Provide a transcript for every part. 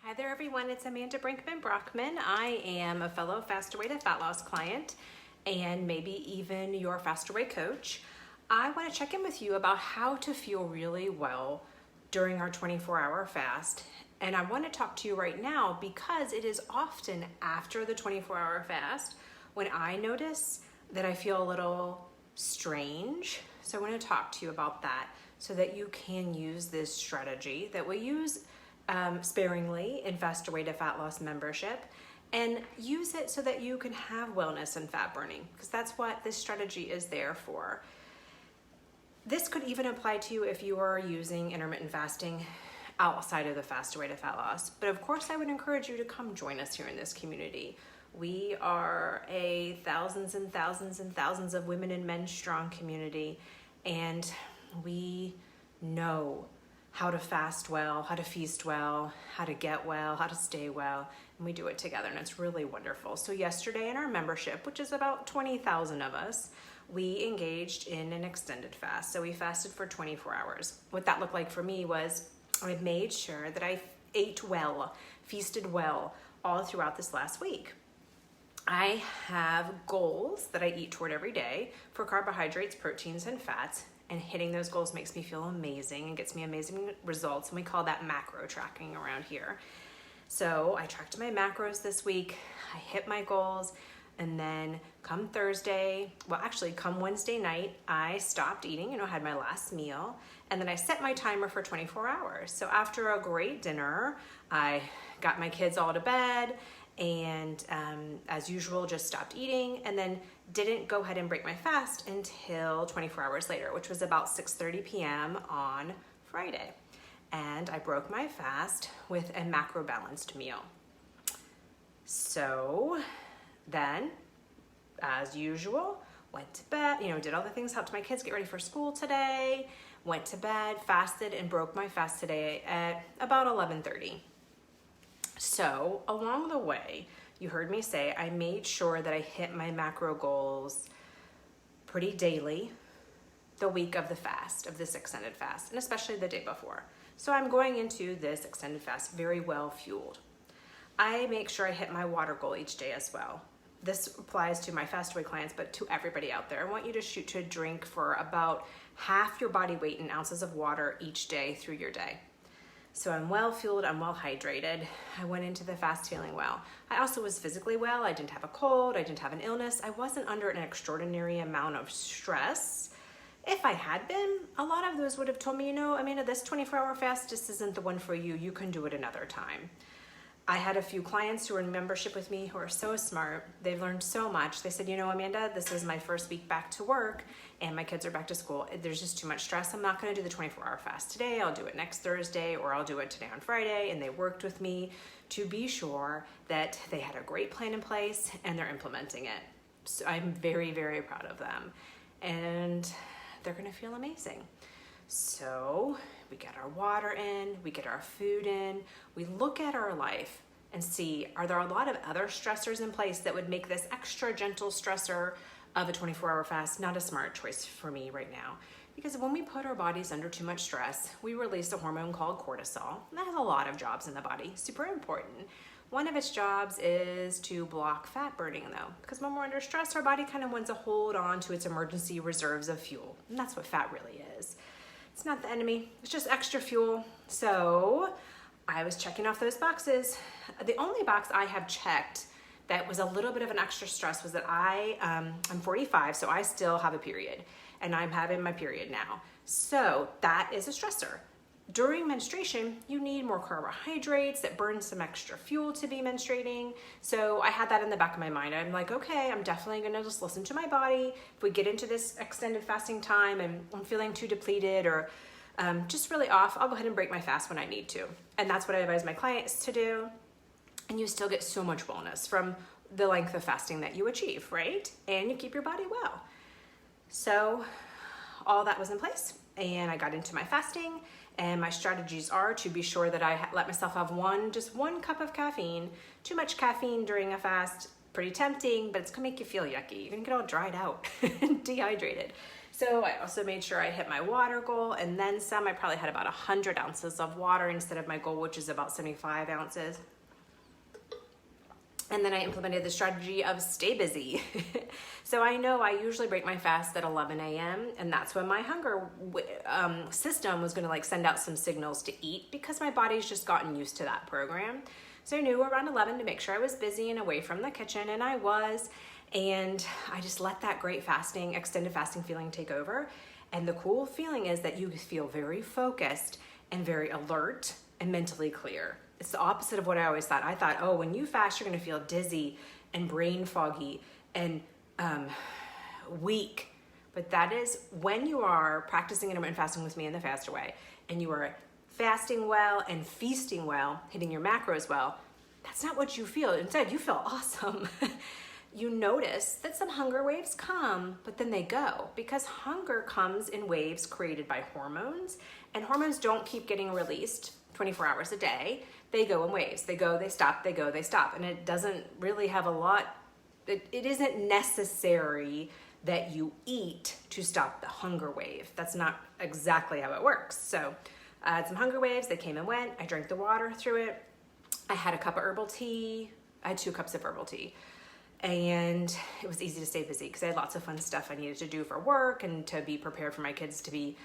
Hi there everyone, it's Amanda Brinkman-Brockman. I am a fellow Fast Away to Fat Loss client and maybe even your Fast Away coach. I want to check in with you about how to feel really well during our 24-hour fast. And I want to talk to you right now because it is often after the 24-hour fast when I notice that I feel a little strange. So I want to talk to you about that so that you can use this strategy that we use sparingly in Fast Away to Fat Loss membership, and use it so that you can have wellness and fat burning, because that's what this strategy is there for. This could even apply to you if you are using intermittent fasting outside of the Fast Away to Fat Loss. But of course, I would encourage you to come join us here in this community. We are a thousands and thousands and thousands of women and men strong community, and we know how to fast well, how to feast well, how to get well, how to stay well, and we do it together, and it's really wonderful. So yesterday in our membership, which is about 20,000 of us, we engaged in an extended fast. So we fasted for 24 hours. What that looked like for me was I made sure that I ate well, feasted well, all throughout this last week. I have goals that I eat toward every day for carbohydrates, proteins, and fats. And hitting those goals makes me feel amazing and gets me amazing results. And we call that macro tracking around here. So I tracked my macros this week. I hit my goals. And then come Thursday, well, actually come Wednesday night, I stopped eating, had my last meal. And then I set my timer for 24 hours. So after a great dinner, I got my kids all to bed and as usual, just stopped eating and then didn't go ahead and break my fast until 24 hours later, which was about 6:30 p.m. on Friday. And I broke my fast with a macro balanced meal. So then, as usual, went to bed, did all the things, helped my kids get ready for school today, went to bed, fasted, and broke my fast today at about 11:30. So along the way, you heard me say I made sure that I hit my macro goals pretty daily the week of the fast, of this extended fast, and especially the day before. So I'm going into this extended fast very well fueled. I make sure I hit my water goal each day as well. This applies to my Fast Away clients, but to everybody out there. I want you to shoot to a drink for about half your body weight in ounces of water each day through your day. So I'm well fueled, I'm well hydrated. I went into the fast feeling well. I also was physically well. I didn't have a cold, I didn't have an illness. I wasn't under an extraordinary amount of stress. If I had been, a lot of those would have told me, Amanda, this 24-hour fast just isn't the one for you. You can do it another time. I had a few clients who were in membership with me who are so smart. They've learned so much. They said, Amanda, this is my first week back to work and my kids are back to school. There's just too much stress. I'm not going to do the 24-hour fast today. I'll do it next Thursday or I'll do it today on Friday. And they worked with me to be sure that they had a great plan in place and they're implementing it. So I'm very, very proud of them. And they're going to feel amazing. So we get our water in, we get our food in, we look at our life and see, are there a lot of other stressors in place that would make this extra gentle stressor of a 24-hour fast not a smart choice for me right now? Because when we put our bodies under too much stress, we release a hormone called cortisol. And that has a lot of jobs in the body, super important. One of its jobs is to block fat burning though, because when we're under stress, our body kind of wants to hold on to its emergency reserves of fuel. And that's what fat really is. It's not the enemy, it's just extra fuel. So I was checking off those boxes. The only box I have checked that was a little bit of an extra stress was that I'm 45, so I still have a period and I'm having my period now. So that is a stressor. During menstruation, you need more carbohydrates that burn some extra fuel to be menstruating. So I had that in the back of my mind. I'm like, okay, I'm definitely gonna just listen to my body. If we get into this extended fasting time and I'm feeling too depleted or just really off, I'll go ahead and break my fast when I need to. And that's what I advise my clients to do. And you still get so much wellness from the length of fasting that you achieve, right? And you keep your body well. So all that was in place and I got into my fasting. And my strategies are to be sure that I let myself have just one cup of caffeine. Too much caffeine during a fast, pretty tempting, but it's gonna make you feel yucky. You're gonna get all dried out and dehydrated. So I also made sure I hit my water goal and then some. I probably had about 100 ounces of water instead of my goal, which is about 75 ounces. And then I implemented the strategy of stay busy. So I know I usually break my fast at 11 a.m. and that's when my hunger system was gonna send out some signals to eat because my body's just gotten used to that program. So I knew around 11 to make sure I was busy and away from the kitchen, and I was. And I just let that great fasting, extended fasting feeling take over. And the cool feeling is that you feel very focused and very alert and mentally clear. It's the opposite of what I always thought. I thought, oh, when you fast, you're gonna feel dizzy and brain foggy and weak. But that is when you are practicing intermittent fasting with me in the Faster Way, and you are fasting well and feasting well, hitting your macros well, that's not what you feel. Instead, you feel awesome. You notice that some hunger waves come, but then they go, because hunger comes in waves created by hormones, and hormones don't keep getting released 24 hours a day. They go in waves. They go, they stop, they go, they stop. And it doesn't really have a lot, it isn't necessary that you eat to stop the hunger wave. That's not exactly how it works. So I had some hunger waves, they came and went. I drank the water through it. I had a cup of herbal tea. I had 2 cups of herbal tea. And it was easy to stay busy because I had lots of fun stuff I needed to do for work and to be prepared for my kids to be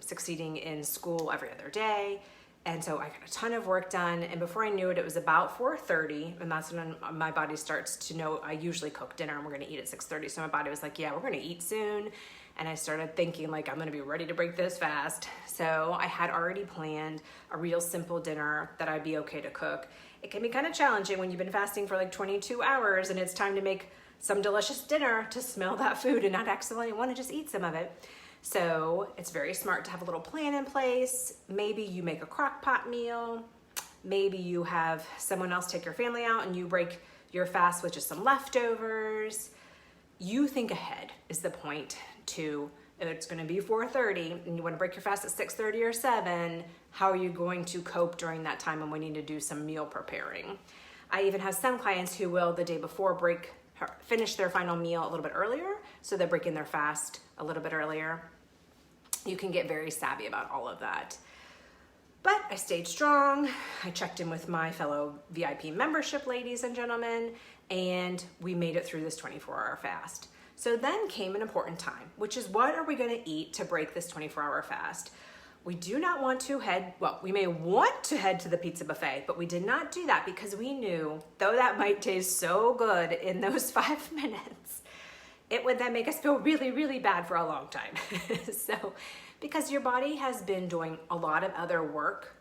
succeeding in school every other day. And so I got a ton of work done. And before I knew it, it was about 4:30. And that's when my body starts to know I usually cook dinner and we're going to eat at 6:30. So my body was like, yeah, we're going to eat soon. And I started thinking I'm going to be ready to break this fast. So I had already planned a real simple dinner that I'd be okay to cook. It can be kind of challenging when you've been fasting for 22 hours and it's time to make some delicious dinner to smell that food and not accidentally want to just eat some of it. So it's very smart to have a little plan in place. Maybe you make a crock pot meal. Maybe you have someone else take your family out and you break your fast with just some leftovers. You think ahead is the point to, if it's going to be 4:30 and you want to break your fast at 6:30 or 7, how are you going to cope during that time and when you need to do some meal preparing? I even have some clients who will the day before finish their final meal a little bit earlier, so they're breaking their fast a little bit earlier. You can get very savvy about all of that. But I stayed strong. I checked in with my fellow VIP membership ladies and gentlemen, and we made it through this 24-hour fast. So then came an important time, which is what are we going to eat to break this 24-hour fast? We do not want to we may want to head to the pizza buffet, but we did not do that because we knew, though that might taste so good in those 5 minutes, it would then make us feel really, really bad for a long time. So, because your body has been doing a lot of other work,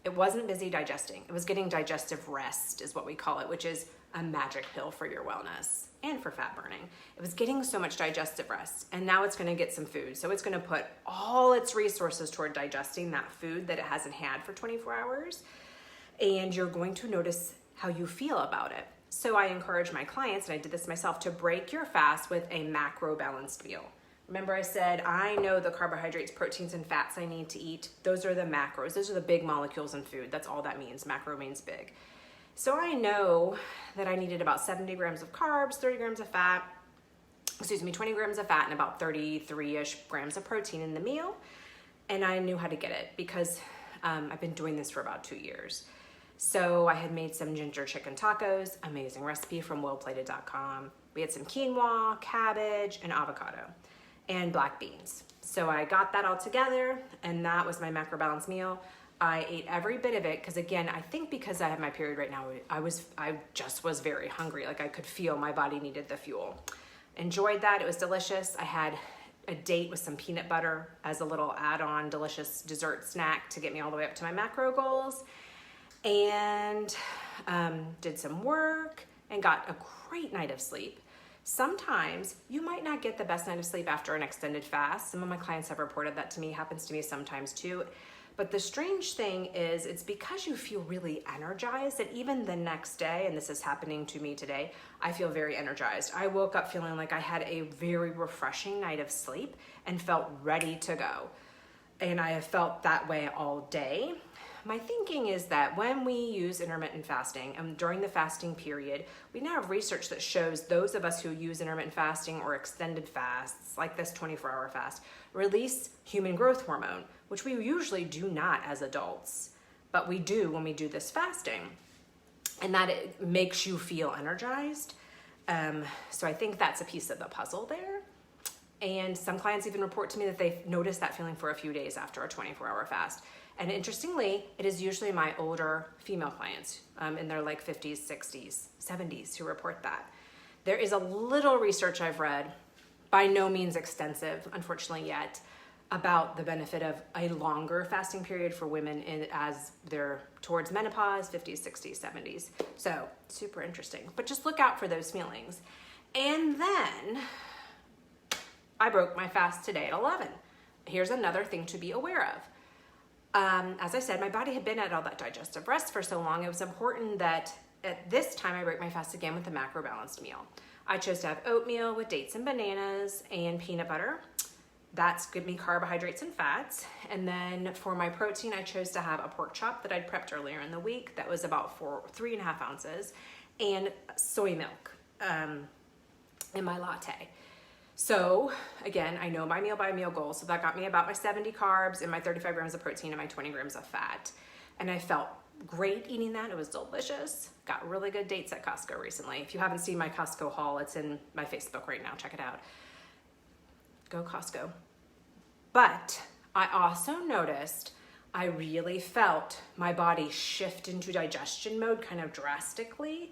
it wasn't busy digesting. It was getting digestive rest is what we call it, which is a magic pill for your wellness and for fat burning. It was getting so much digestive rest, and now it's gonna get some food. So it's gonna put all its resources toward digesting that food that it hasn't had for 24 hours. And you're going to notice how you feel about it. So I encourage my clients, and I did this myself, to break your fast with a macro balanced meal. Remember I said, I know the carbohydrates, proteins, and fats I need to eat. Those are the macros. Those are the big molecules in food. That's all that means. Macro means big. So I know that I needed about 70 grams of carbs, 30 grams of fat, 20 grams of fat, and about 33-ish grams of protein in the meal. And I knew how to get it because I've been doing this for about 2 years. So I had made some ginger chicken tacos, amazing recipe from wellplated.com. We had some quinoa, cabbage, and avocado, and black beans. So I got that all together, and that was my macro balanced meal. I ate every bit of it because, again, I think because I have my period right now, I just was very hungry. I could feel my body needed the fuel. Enjoyed that. It was delicious. I had a date with some peanut butter as a little add-on delicious dessert snack to get me all the way up to my macro goals. And did some work and got a great night of sleep. Sometimes you might not get the best night of sleep after an extended fast. Some of my clients have reported that to me. It happens to me sometimes too. But the strange thing is it's because you feel really energized that even the next day, and this is happening to me today, I feel very energized. I woke up feeling like I had a very refreshing night of sleep and felt ready to go. And I have felt that way all day. my thinking is that when we use intermittent fasting and during the fasting period, we now have research that shows those of us who use intermittent fasting or extended fasts, like this 24-hour fast, release human growth hormone, which we usually do not as adults, but we do when we do this fasting, and that it makes you feel energized. So I think that's a piece of the puzzle there. And some clients even report to me that they've noticed that feeling for a few days after a 24-hour fast. And interestingly, it is usually my older female clients in their like 50s, 60s, 70s who report that. There is a little research I've read, by no means extensive, unfortunately yet, about the benefit of a longer fasting period for women as they're towards menopause, 50s, 60s, 70s. So super interesting. But just look out for those feelings. And then I broke my fast today at 11. Here's another thing to be aware of. As I said, my body had been at all that digestive rest for so long. It was important that at this time I break my fast again with a macro balanced meal. I chose to have oatmeal with dates and bananas and peanut butter. That's good me carbohydrates and fats. And then for my protein, I chose to have a pork chop that I'd prepped earlier in the week. That was about 3.5 ounces, and soy milk in my latte. So again, I know my meal by meal goal. So that got me about my 70 carbs and my 35 grams of protein and my 20 grams of fat. And I felt great eating that. It was delicious. Got really good dates at Costco recently. If you haven't seen my Costco haul, it's in my Facebook right now. Check it out. Go Costco. But I also noticed I really felt my body shift into digestion mode kind of drastically.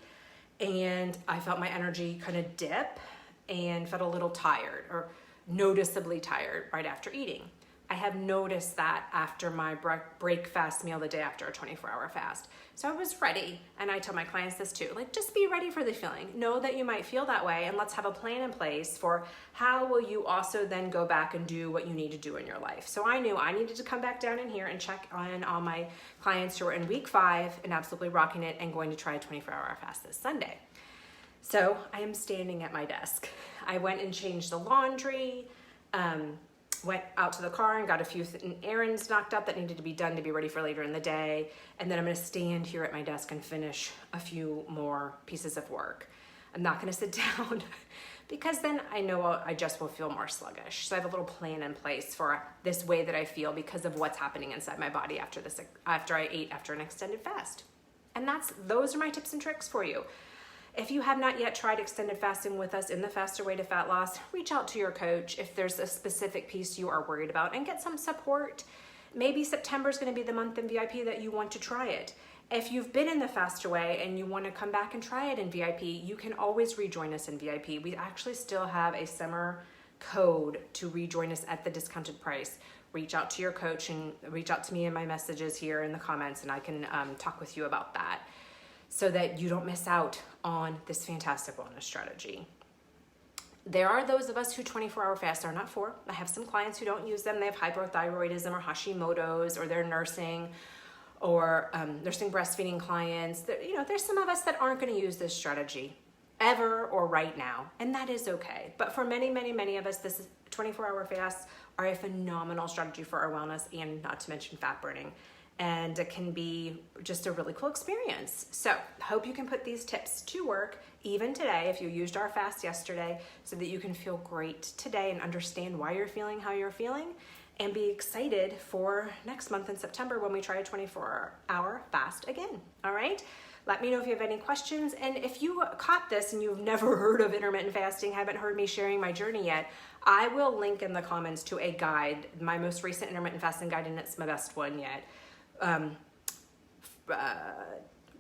And I felt my energy kind of dip and felt a little tired or noticeably tired right after eating. I have noticed that after my break fast meal the day after a 24-hour fast. So I was ready, and I tell my clients this too, like just be ready for the feeling. Know that you might feel that way, and let's have a plan in place for how will you also then go back and do what you need to do in your life. So I knew I needed to come back down in here and check on all my clients who are in week 5 and absolutely rocking it and going to try a 24-hour fast this Sunday. So I am standing at my desk. I went and changed the laundry, went out to the car and got a few errands knocked up that needed to be done to be ready for later in the day. And then I'm gonna stand here at my desk and finish a few more pieces of work. I'm not gonna sit down because then I know I just will feel more sluggish. So I have a little plan in place for this way that I feel because of what's happening inside my body after I ate after an extended fast. And those are my tips and tricks for you. If you have not yet tried extended fasting with us in the Faster Way to Fat Loss, reach out to your coach if there's a specific piece you are worried about and get some support. Maybe September is going to be the month in VIP that you want to try it. If you've been in the Faster Way and you want to come back and try it in VIP, you can always rejoin us in VIP. We actually still have a summer code to rejoin us at the discounted price. Reach out to your coach and reach out to me in my messages here in the comments, and I can talk with you about that, so that you don't miss out on this fantastic wellness strategy. There are those of us who 24-hour fasts are not for. I have some clients who don't use them. They have hypothyroidism or Hashimoto's, or they're nursing, or nursing breastfeeding clients. There's some of us that aren't going to use this strategy ever or right now, and that is okay. But for many, many, many of us, this 24-hour fasts are a phenomenal strategy for our wellness, and not to mention fat burning. And it can be just a really cool experience. So I hope you can put these tips to work even today if you used our fast yesterday, so that you can feel great today and understand why you're feeling how you're feeling, and be excited for next month in September when we try a 24-hour fast again. All right? Let me know if you have any questions. And if you caught this and you've never heard of intermittent fasting, haven't heard me sharing my journey yet, I will link in the comments to a guide, my most recent intermittent fasting guide, and it's my best one yet.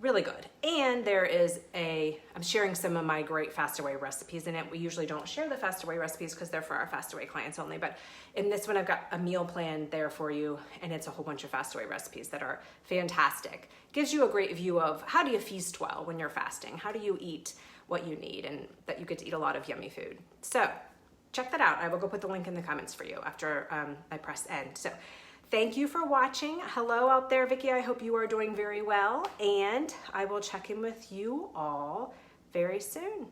Really good. And there is I'm sharing some of my great Faster Way recipes in it. We usually don't share the Faster Way recipes because they're for our Faster Way clients only, but in this one I've got a meal plan there for you, and it's a whole bunch of Faster Way recipes that are fantastic. Gives you a great view of how do you feast well when you're fasting? How do you eat what you need, and that you get to eat a lot of yummy food. So check that out. I will go put the link in the comments for you after I press end. So thank you for watching. Hello out there, Vicki. I hope you are doing very well, and I will check in with you all very soon.